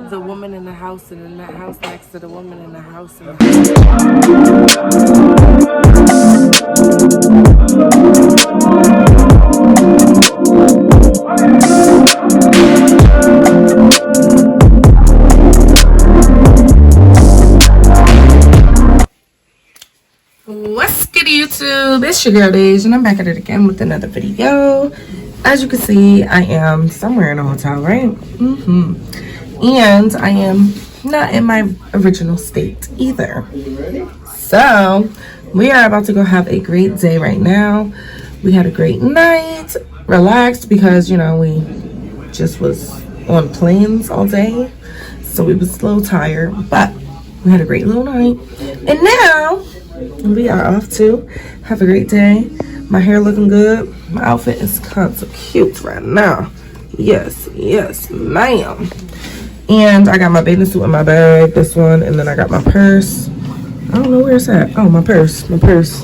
the woman in the house, and in that house next to the woman in the house. In the What's good, YouTube? It's your girl Days, and I'm back at it again with another video. As you can see, I am somewhere in a hotel, right? And I am not in my original state either. So we are about to go have a great day right now. We had a great night, relaxed, because you know we just was on planes all day, so we was a little tired, but we had a great little night. And now we are off to have a great day. My hair looking good. My outfit is kind of cute right now. Yes, ma'am. And I got my bathing suit in my bag, this one, and then I got my purse. I don't know where it's at. Oh, my purse. My purse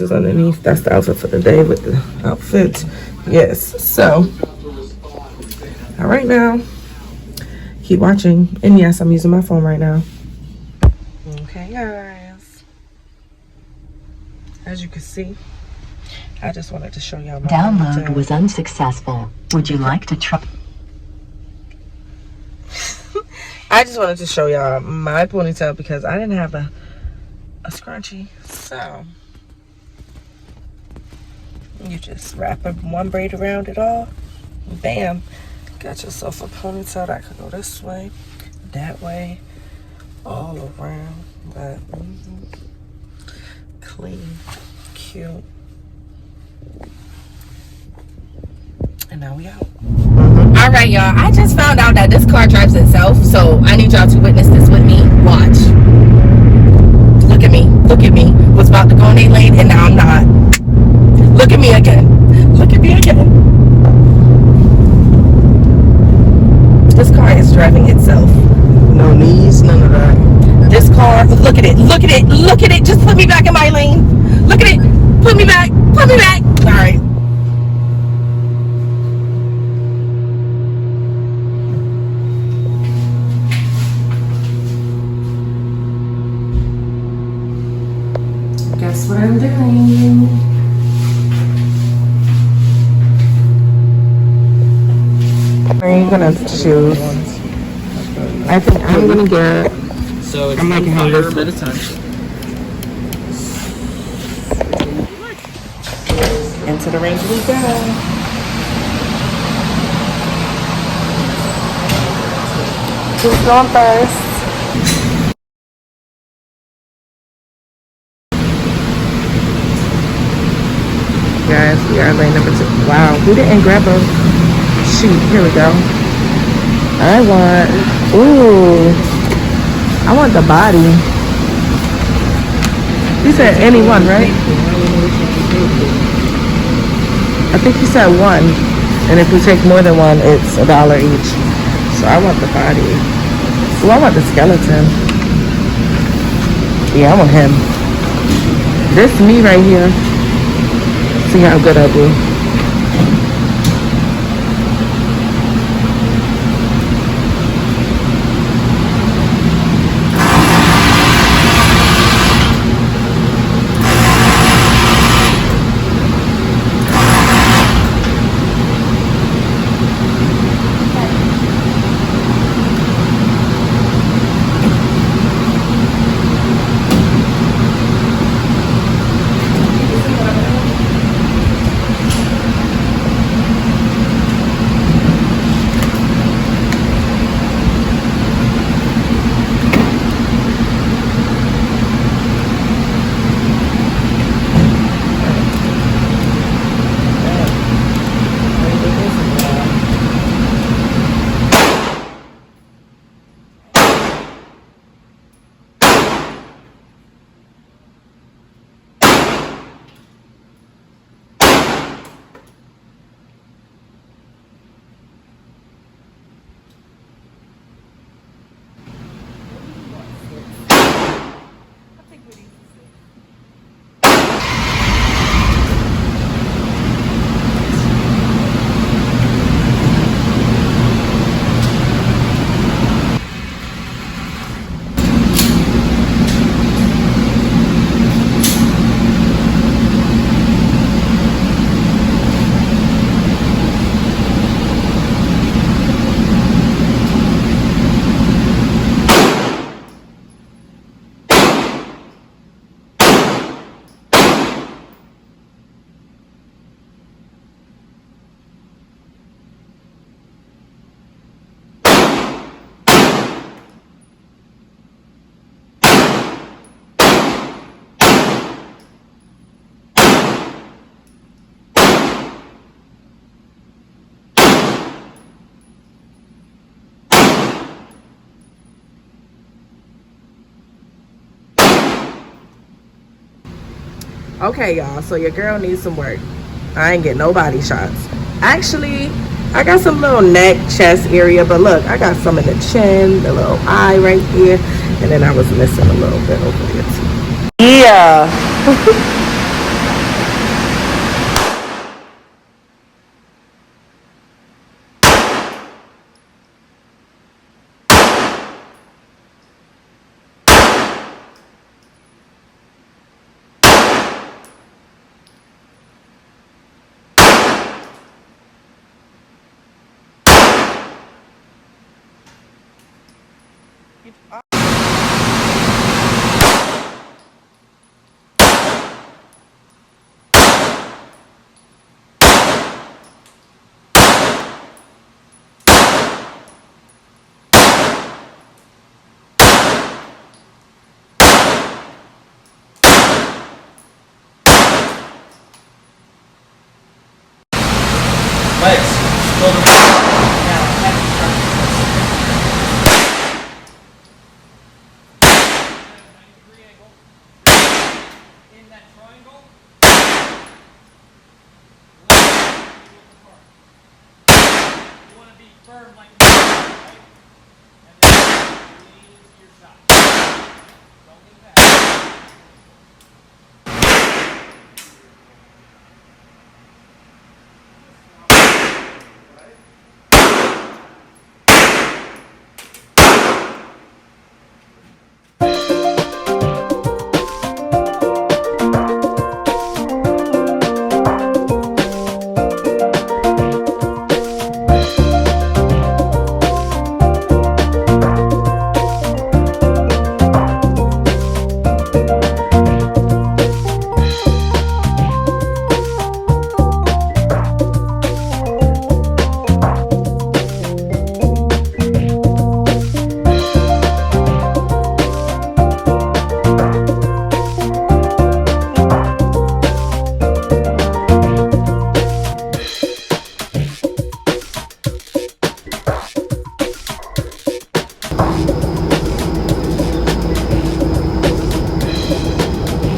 is underneath. That's the outfit for the day with the outfit. Yes. So, all right now. Keep watching. And yes, I'm using my phone right now. Okay, guys. As you can see, I just wanted to show y'all my download was unsuccessful. Would you like to try? I just wanted to show y'all my ponytail because I didn't have a scrunchie. So you just wrap one braid around it all. Bam. Got yourself a ponytail that could go this way, that way, all around. But clean, cute. And now we out. All right, y'all. I just found out that this car drives itself, so I need y'all to witness this with me. Watch. Look at me. Look at me. Was about to go in a lane, and now I'm not. Look at me again. Look at me again. This car is driving itself. No knees, none of that. This car, look at it. Look at it. Look at it. Just put me back in my lane. Look at it. Put me back. Put me back. All right. Guess what I'm doing? What are you gonna choose? I think I'm gonna get. So it's I'm making her fire listen. at a time. Into the range we go. Who's going first? Guys, we are lane number 2. Wow, we didn't grab a sheet. Here we go. I want the body. He said any one, right? I think he said one. And if we take more than one, it's $1 each. So I want the body. Oh, I want the skeleton. Yeah, I want him. This me right here. See how good I do. Okay, y'all, so your girl needs some work. I ain't get no body shots. Actually, I got some little neck, chest area, but look, I got some in the chin, the little eye right here, and then I was missing a little bit over here too. Yeah. Legs. Go to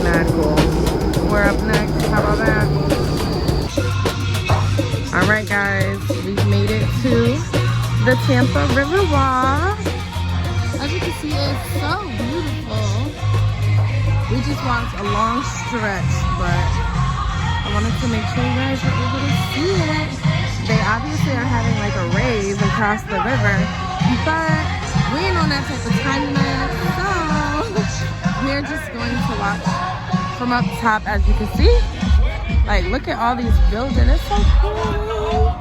Not cool. We're up next. How about that? Alright guys, we've made it to the Tampa River Walk. As you can see, it's so beautiful. We just walked a long stretch, but I wanted to make sure you guys were able to see it. They obviously are having like a rave across the river, but we ain't on that type of time yet, so we're just going to watch from up top. As you can see, like, look at all these buildings. It's so cool.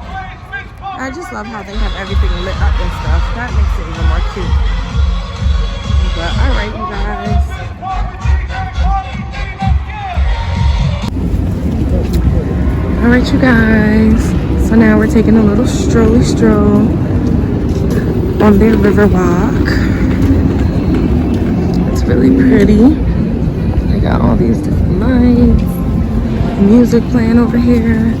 I just love how they have everything lit up and stuff. That makes it even more cute. But all right, you guys. All right, you guys. So now we're taking a little strolly stroll on their river walk. It's really pretty. They got all these different lights, music playing over here.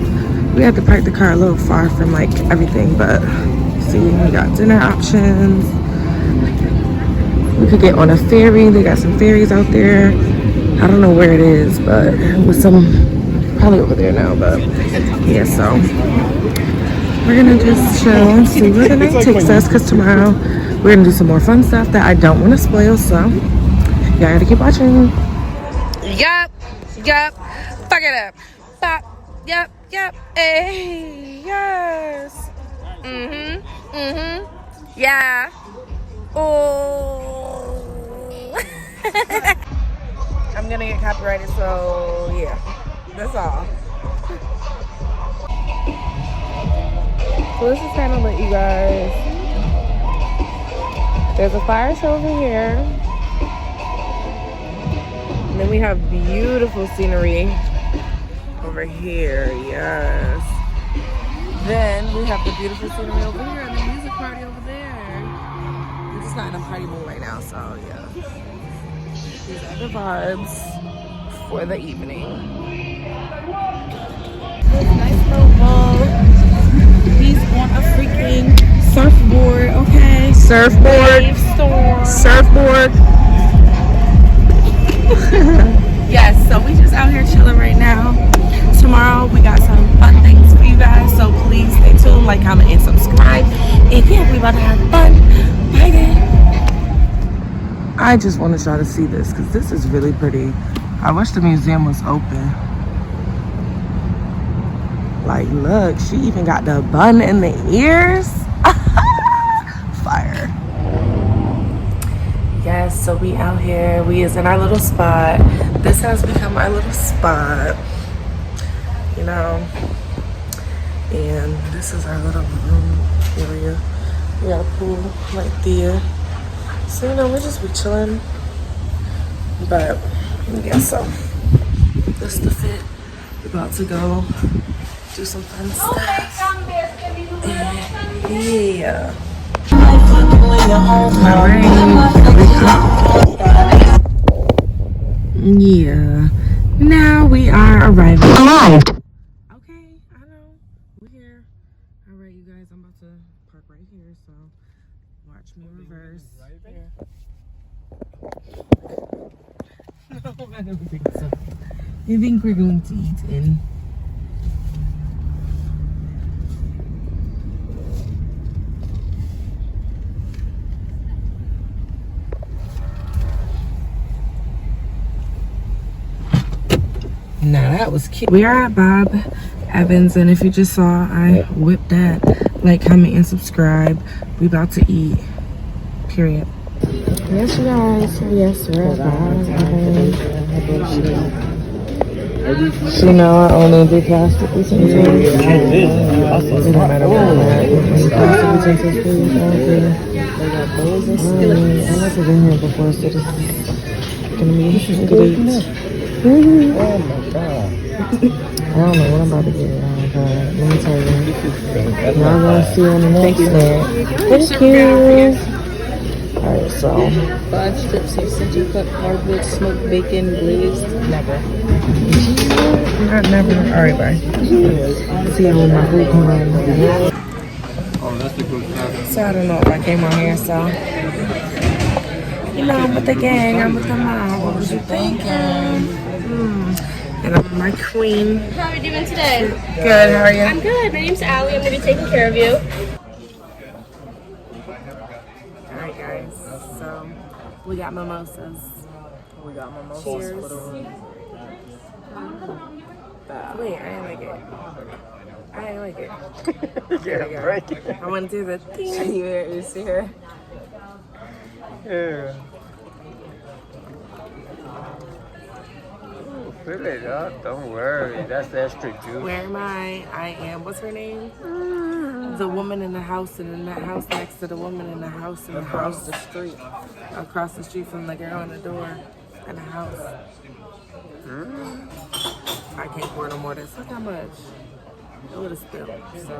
We had to park the car a little far from like everything, but see, we got dinner options. We could get on a ferry. They got some ferries out there. I don't know where it is, but with some, probably over there now, but yeah, so we're gonna just chill and see where the night takes us, because tomorrow we're gonna do some more fun stuff that I don't want to spoil, so y'all gotta keep watching. Yup, fuck it up. Bop. Yep, hey, yes. Yeah. Oh. I'm gonna get copyrighted, so yeah, that's all. So this is kind of lit, you guys. There's a fire show over here. And then we have beautiful scenery over here, yes. Then we have the beautiful scenery over here and the music party over there. We're just not in a party mood right now, so yeah. These are the vibes for the evening. This nice little ball. He's on a freaking surfboard, okay? Surfboard. Wave storm. Surfboard. Yes, so we just out here chilling right now. Tomorrow we got some fun things for you guys, so please stay tuned, like, comment, and subscribe. And yeah, we about to have fun. Bye then. I just want to try to see this because this is really pretty. I wish the museum was open. Like, look, she even got the bun in the ears. Fire. Yes, so we out here. We is in our little spot. This has become our little spot, you know. And this is our little room area. We got a pool right there. So, you know, we just be chilling. But, yeah, so this is the fit. We're about to go do some fun stuff. And, yeah. Yeah. Now we are arriving. Arrived. Okay, I know. We're here. Alright, you guys, I'm about to park right here, so watch me reverse. Here. No, I don't think so. I think we're going to eat in. Now that was cute. We are at Bob Evans, and if you just saw, I whipped that. Like, comment, and subscribe. We about to eat. Period. Yes, you guys. Yes, we're at Bob Evans. You know, I only do plastic utensils. It doesn't matter where I'm at. Plastic utensils, please. They got bowls and skillets. I never been here before, so this is gonna be great. Oh my god. I don't know what I'm about to get. Oh god. Let me tell you. Y'all gonna see on the next one. Thank you. Alright, so 5 strips of center cut hardwood smoked bacon glazed. never. Not never. Alright, bye. See you when my food come on. Oh, that's the good stuff. So I don't know if I came on here, so you know, I'm with the gang, I'm with the mom. What was you thinking? And I'm with my queen. How are we doing today? Good, how are you? I'm good. My name's Allie. I'm going to be taking care of you. Alright guys, so we got mimosas. We got mimosas. Cheers. Wait, I ain't like it. I ain't like it. There we go. I want to do the thing. You see her? Yeah. Fill it up, don't worry. That's extra juice. Where am I? I am. What's her name? The woman in the house, and in that house next to the woman in the house in the house. The street. Across the street from the girl in the door in the house. I can't pour no more of this. Look how much. It would have spilled. So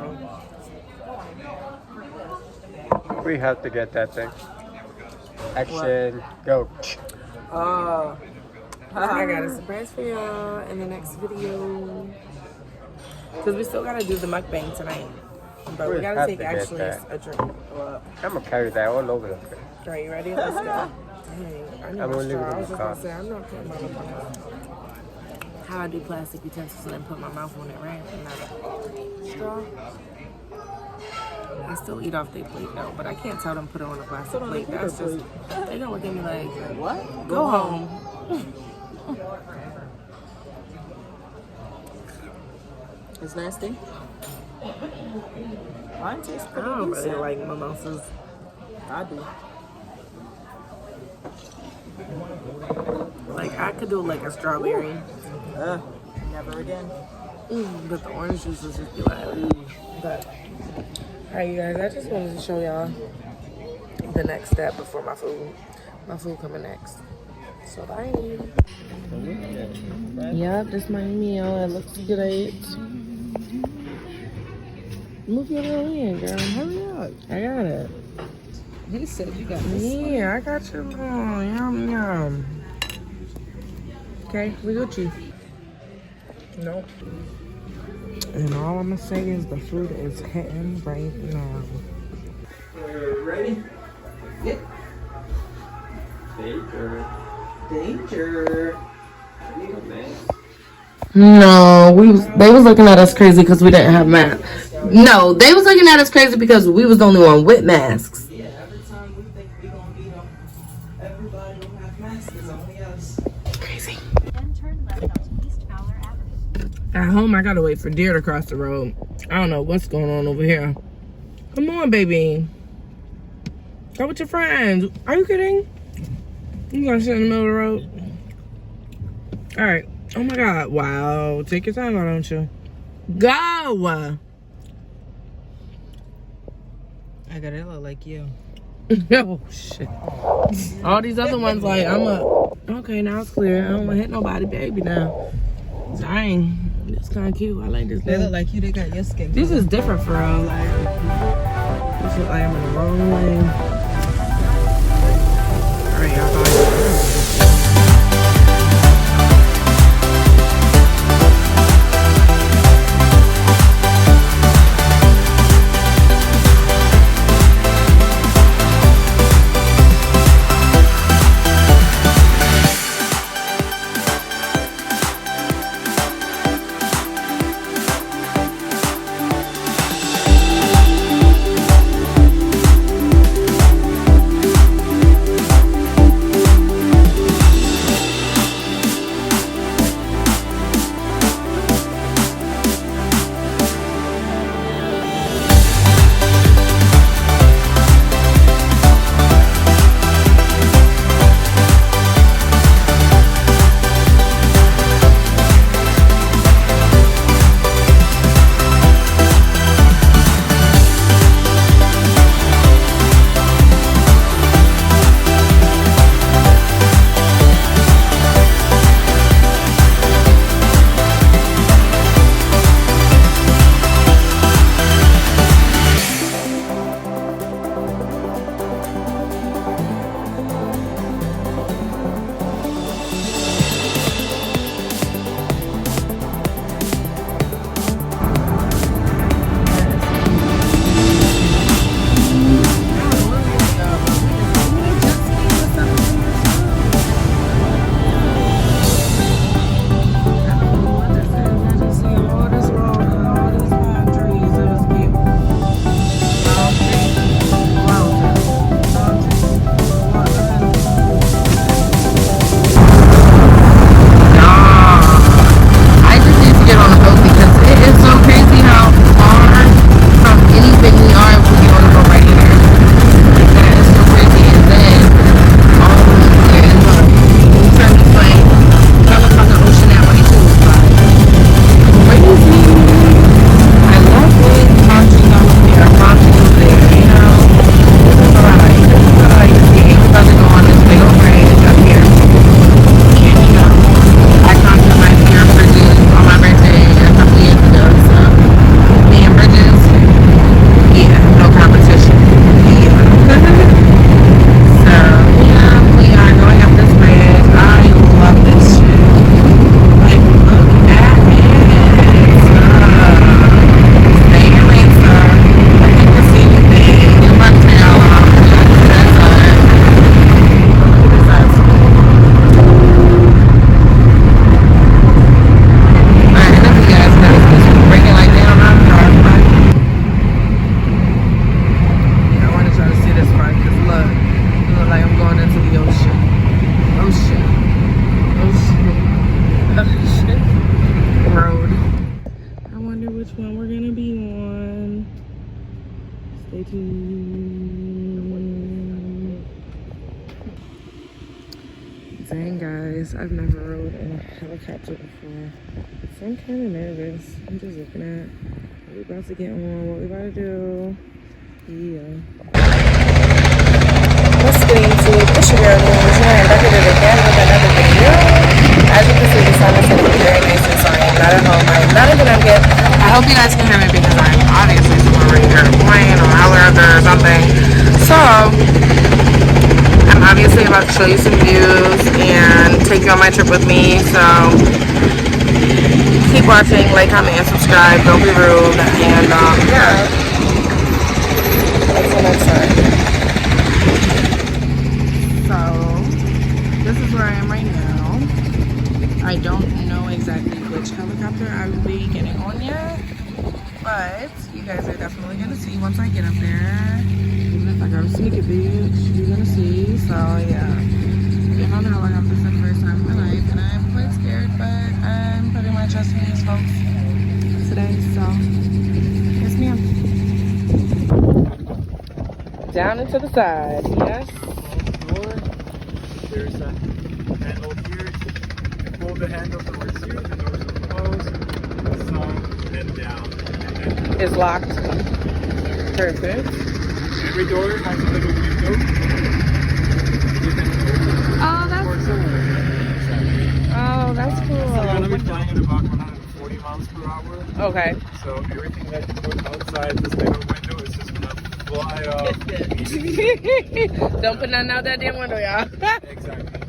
We have to get that thing. Action, go. oh, I got a surprise for y'all in the next video. Because we still gotta do the mukbang tonight. But we We gotta have take to get actually that. a drink. I'm gonna carry that all over the place. All right, you ready? Let's go. Dang, I need I'm my gonna leave it straw. in I was the just car. gonna say, I'm not putting my lip on it. How I do plastic utensils and then put my mouth on it, right? And not a straw. I still eat off their plate though, but I can't tell them put it on a plastic plate. That's just, they gonna look at me like, What? go home. It's nasty. Mine tastes I pretty don't really decent. like mimosas. I do. Like, I could do like a strawberry, Never again. but the orange juice would just be like, but, alright you guys, I just wanted to show y'all the next step before my food coming next. So bye. Yep, this is my meal. It looks great. Move your little hand, girl. Hurry up. I got it. He said you got this. Yeah, I got you. Oh, yum, yum. Okay, we Gucci. Nope. And all I'm gonna say is the food is hitting right now. Ready? Yeah. Danger. Danger. No, they was looking at us crazy because we didn't have masks. No, they was looking at us crazy because we was the only one with masks. Crazy. At home, I gotta wait for deer to cross the road. I don't know what's going on over here. Come on, baby. Go with your friends. Are you kidding? You gonna sit in the middle of the road? All right. Oh my God. Wow. Take your time, why don't you? Go. I gotta look like you. Oh shit. All these other ones like okay, now it's clear. I don't wanna hit nobody, baby now. Dang. It's kinda cute. I like this. They look like you, they got your skin. This is different for real. Like this is like I'm in the wrong lane. Alright, y'all go. Dang guys, I've never rode in a helicopter before. So I'm kind of nervous. I'm just looking at what we about to get on, what we about to do. Yeah. Let's get into it. This your girl Nina, and back at it again with another video. As you can see, the sun is setting very nice and sunny. I'm not at home. I'm not even on gift. I hope you guys can hear me because I'm obviously somewhere right here, a plane or helicopter or something. So I'm obviously about to show you some views and take you on my trip with me. So keep watching, like, comment, and subscribe. Don't be rude. And yeah. Until next time. So this is where I am right now. I don't beach. You're gonna see. So yeah. You don't know I have this for the first time in my life, and I'm quite scared, but I'm putting my trust in these folks today. So yes, ma'am. Down and to the side. Yes. There's a handle here. Pull the handle towards you. The doors will close. Some and down. And then It's locked. Perfect. every door has a little window. Oh, that's So you're gonna cool. be flying at about 140 miles per hour. Okay. So everything that you put outside this little window is just gonna fly off. Don't put nothing out that damn window, y'all. Exactly.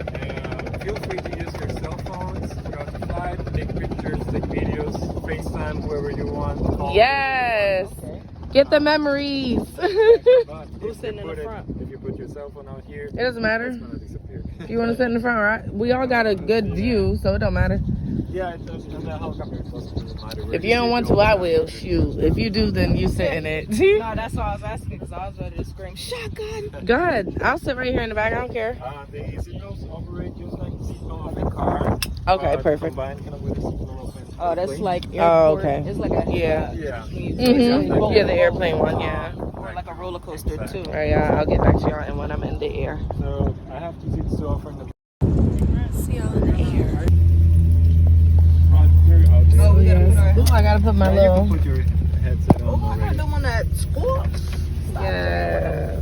Feel free to use your cell phones throughout the flight, take pictures, take videos, FaceTime whoever you want. Call Yes. Get the memories. But Who's sitting in the front? If you put your cell phone out here, It doesn't matter. it's gonna disappear. If you want to sit in the front, right? We all got a good view, so it don't matter. Yeah, it does. And the helicopter doesn't really matter. where If you don't want to, I will. Shoot. If you do, then you sit in it. No, that's why I was asking because I was ready to scream shotgun. Go ahead. I'll sit right here in the back. I don't care. The seatbelts operate just like the seatbelt of a car. Okay, perfect. Combined kind of with the seatbelt open. Oh, that's like airport. Oh, okay. It's like a Yeah. Yeah. Mm-hmm. Yeah, the airplane one, yeah. Or like a roller coaster too. All right, yeah, I'll get back to y'all and when I'm in the air. So I have two seats to offer in the See y'all in the air. front. You're out there. Oh, we gotta put our. Oh, I gotta put my Yeah, you can little. put your headset on Oh, I got already. the one that squawks. Yeah.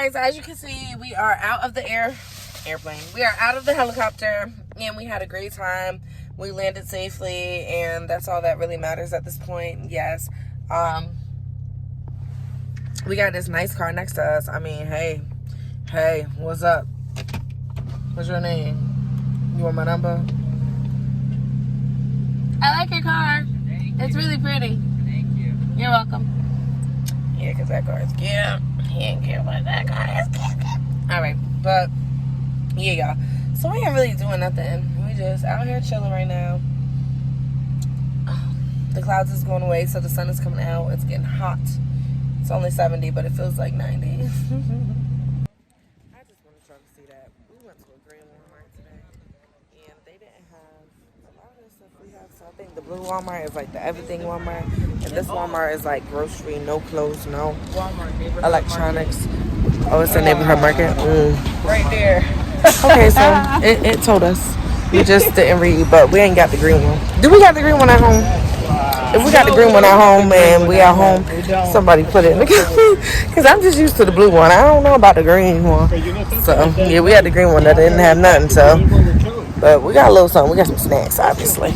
guys, as you can see, we are out of the airplane. We are out of the helicopter, and we had a great time. We landed safely, and that's all that really matters at this point. Yes. We got this nice car next to us. I mean, hey, what's up? What's your name? You want my number? I like your car. It's really pretty. Thank you. You're welcome. Yeah, because that car is cute. He ain't care about that car. It's cute. Alright, but yeah, y'all. So we ain't really doing nothing. We just out here chilling right now. The clouds is going away, so the sun is coming out. It's getting hot. It's only 70, but it feels like 90. I just wanted y'all to see that. We went to a green Walmart today, and they didn't have a lot of the stuff we have. So I think the blue Walmart is like the everything Walmart, and this Walmart is like grocery, no clothes, no electronics. Oh, it's a neighborhood market? Right there. Okay, so it told us. We just didn't read, but we ain't got the green one. Do we got the green one at home? If we got the green one at home and we at home, somebody put it in the because I'm just used to the blue one. I don't know about the green one. So, yeah, we had the green one that didn't have nothing, so. But we got a little something. We got some snacks, obviously.